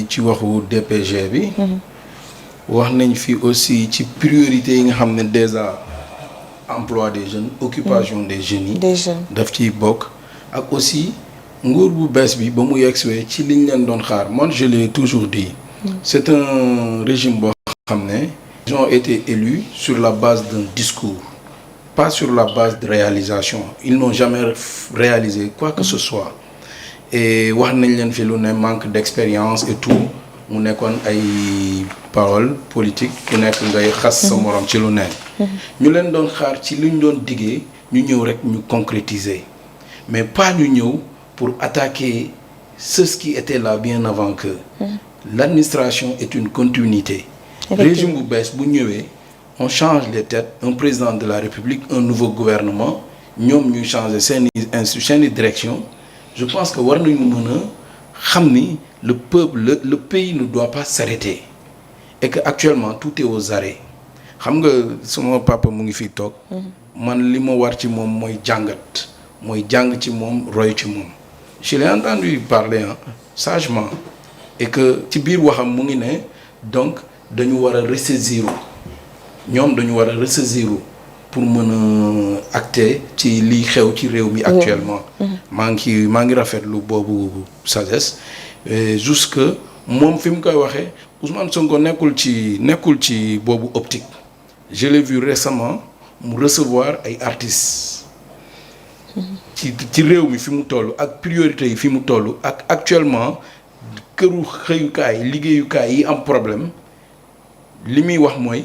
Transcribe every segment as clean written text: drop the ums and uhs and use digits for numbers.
ci waxu DPG bi. wax nañ fi aussi ci priorité yi nga xam ne déjà emploi des jeunes occupation des jeunes yi. des jeunes daf ciy bokk ak aussi nguur bu bees bi ba mu yegsee ci liñ leen doon xaar man je l'ai toujours dit. c'est un régime boo xam ne. ils ont été élus sur la base d'un discours pas sur la base de réalisation ils n'ont jamais réalisé quoi que ce soit et wax nañ leen fi lu ne manque d'expérience et tout mu nekkoon ay paroles politiques ku nekk ngay xas sa morom ci lu ne ñu leen doon xaar ci lu ñu doon diggee ñu ñëw rek ñu concrétiser mais pas ñu ñëw pour attaquer ce qui était là bien avant que l'administration est une continuité régime bu bees bu ñëwee on change les têtes un président de la République un nouveau gouvernement ñoom ñuy changer seeni direction je pense que war nañu mën a xam ni le peuple le pays ne doit pas s'arrêter et que actuellement tout est aux arrêts xam nga sama papa mu ngi fii toog man li ma war ci moom mooy jàngat mooy jàng ci moom roy ci moom je l'ai entendu parler sagement et que ci biir waxam mu ngi ne donc dañu war a ressaisir ñoom dañu war a ressaisir pour mën a acter ci liy xew ci réew mi actuellement maa ngi rafetlu boobu sagesse jusque moom fi mu koy waxee Ousmane Sonko nekkul ci boobu optique je l'ai vu récemment mu recevoir ay artistes ci réew mi fi mu toll ak priorité yi fi mu toll ak actuellement këru xëyukaay liggéeyukaay yi am problème li muy wax mooy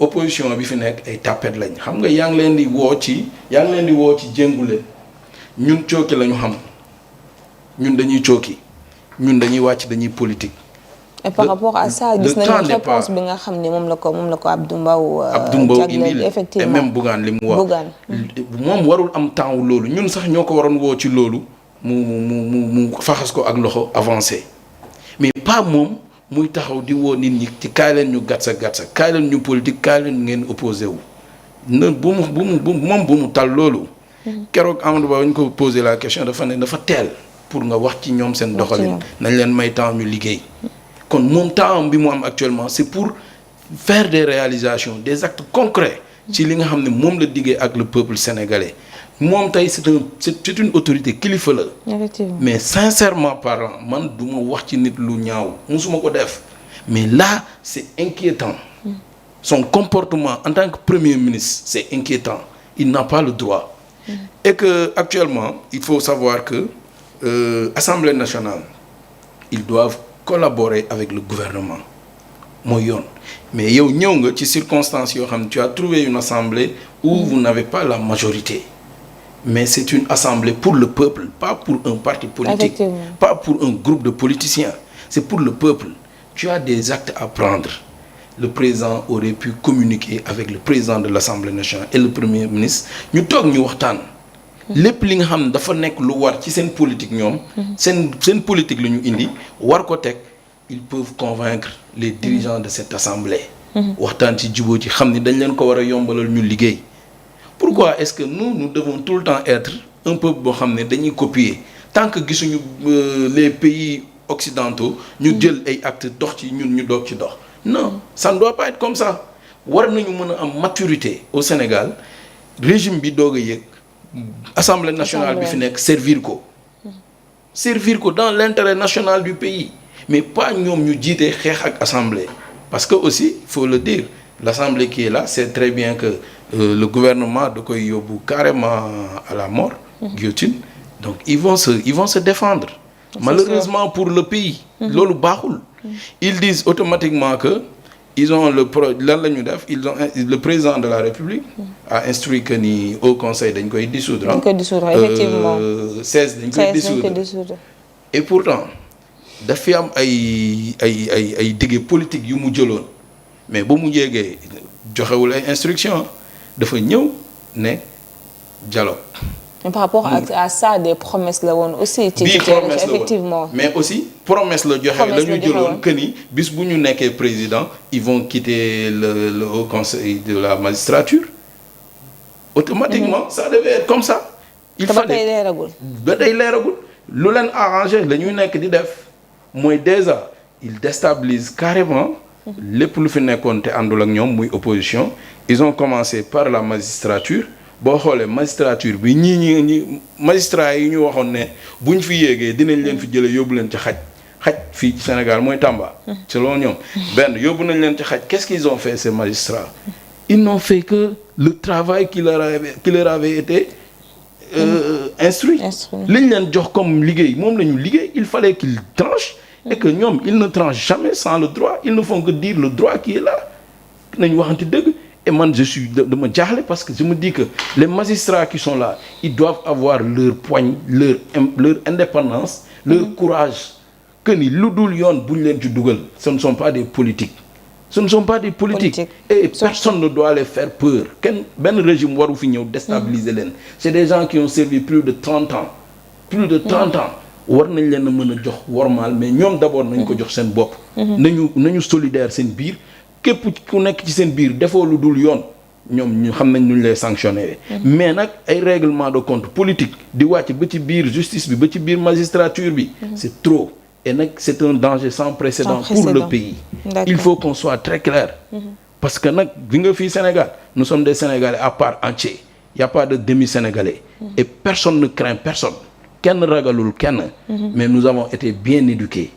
opposition bi fi nekk ay tapet lañ xam nga yaa ngi leen di woo ci jéngule ñun cooki la ñu xam ñun dañuy cooki ñun dañuy wàcc dañuy politique. et par rapport à ça gis nañu réponse bi nga xam ne moom la ko Abdou Mbow indi et même Bougane li mu wax moom warul am temps wu loolu ñun sax ñoo ko waroon woo ci loolu mu faxas ko ak loxo avancé mais pas moom muy taxaw di woo nit ñi ci kaay leen ñu gatsa kaay leen ñu politique kaay leen ngeen opposé wu na bu mu tal loolu keroog Amadou Ba ñu ko posé la question dafa teel pour nga wax ci ñoom seen doxalin nañ leen may temps ñu liggéey kon moom temps bi mu am actuellement c'est pour faire des réalisations des actes concrets ci li nga xam ne moom la diggee ak le peuple sénégalais moom tey c'est une autorité kilifa la mais sincèrement parlant man du ma wax ci nit lu ñaaw musuma ko def mais là c'est inquiétant son comportement en tant que premier ministre c'est inquiétant il n'a pas le droit et que actuellement il faut savoir que Assemblée nationale ils doivent collaborer avec le gouvernement mooy yoon mais yow ñëw nga ci circonstances yoo xam ne tu as trouvé une assemblée où vous n'avez pas la majorité mais c'est une assemblée pour le peuple pas pour un parti politique pas pour un groupe de politiciens c'est pour le peuple tu as des actes à prendre le président aurait pu communiquer avec le président de l'Assemblée nationale et le premier ministre ñu toog ñu waxtaan lépp li nga xam ne dafa nekk lu war ci seen politique ñoom seen politique la ñu indi war ko teg ils peuvent convaincre les dirigeants de cette assemblée waxtaan ci jubóo ci xam ni dañ leen ko war a yombalal ñu liggéey pourquoi est-ce que nous devons tout le temps être un peuple boo xam ne dañuy copier tant que gisuñu les pays occidentaux ñu jël ay actes dox ci ñun ñu doog ci dox non ça ne doit pas être comme ça war nañu mën a am maturité au Sénégal régime bi doog a yëg Assemblée nationale bi fi nekk servir ko dans l'intérêt national du pays mais pas ñoom ñu jiite xeex ak assemblée parce que aussi faut le dire l'assemblée qui est là c'est très bien que le gouvernement da koy yóbbu carrément à la mort guillotine donc ils vont se défendre malheureusement pour le pays loolu baaxul ils disent automatiquement que ils ont lan la ñu def le président de la République a instruit que ni au conseil dañ koy dissoudre effectivement 16 dañ koy dissoudre et pourtant daf fi am ay dige politique yu mu jëloon mais ba mu jéegee joxewul ay instructions dafa ñëw ne dialogue. mais par rapport à ça des promesses la woon aussi. ci promesse effectivement mais aussi promesse la joxe la ñu jëloon que ni bis bu ñu nekkee président ils vont quitter le haut conseil de la magistrature automatiquement ça devait être comme ça. il fallait ba tey leeragul lu leen arrangé la ñuy nekk di def mooy déjà ils déstabilisent carrément lépp lu fi nekkoon te àndul ak ñoom muy opposition. Ils ont commencé par la magistrature boo xoolee magistrature bi ñi magistrats yi ñu waxoon ne bu ñu fi yéegee dinañ leen fi jëlee yóbbu leen ci xaj fii ci Sénégal mooy Tamba. selon ñoom benn yóbbu nañ leen ci xaj qu'est-ce qu'ils ont fait ces magistrats. Ils n'ont fait que le travail qui leur avait été instruit. li ñu leen jox comme liggéey moom la ñu liggéey il fallait qu'ils tranchent. et que ñoom ils ne tranchent jamais sans le droit ils ne font que dire le droit qui est là nañ waxante dëgg. Et man je suis dama jaaxle parce que je me dis que les magistrats qui sont là ils doivent avoir leur poigne leur indépendance leur courage que ni lu dul yoon bu ñu leen ci dugal ce ne sont pas des politiques et personne ne doit les faire peur benn régime waru fi ñëw déstabiliser leen c'est des gens qui ont servi plus de 30 ans war nañ leen a mën a jox wormaal mais ñoom d'abord nañ ko jox seen bopp nañu solidaire seen biir képp ku nekk ci seen biir defoo lu dul yoon ñoom ñu xam nañ nuñ lay sanctionner mais nag ay règlement de compte politique di wàcc ba ci biir justice bi ba ci biir magistrature bi c'est trop et nag c'est un danger sans précédent pour le pays. Il faut qu'on soit très clair parce que nag bi nga fii Sénégal nous sommes des Sénégalais à part entière il y a pas de demi-Sénégalais et personne ne craint personne kenn ragalul kenn mais nous avons été bien éduqués.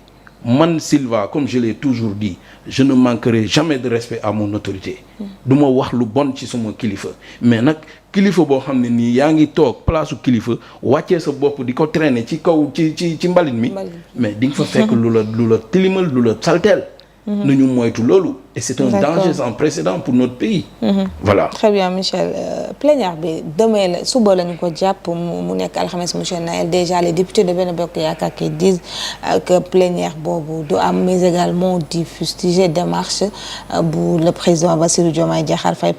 Man Sylva comme je l'ai toujours dit je ne manquerai jamais de respect à mon autorité du ma wax lu bon ci sama kilifa mais nag kilifa boo xam ne nii yaa ngi toog place kilifa wàccee sa bopp di ko traîner ci kaw ci mbalit mi mais di nga fa fekk lu la tilimal lu la salteel nañu moytu loolu et c'est un danger sans précédent pour notre pays. Voilà. Très bien Michel plénière bi demain la suba lañu ko jàpp mu nekk alxames monsieur Naël déjà les députés de Benno Bokk Yaakaar qui disent que plénière boobu du am mais également di fustiger démarche bu le président Bassirou Diomaye Diakhar Faye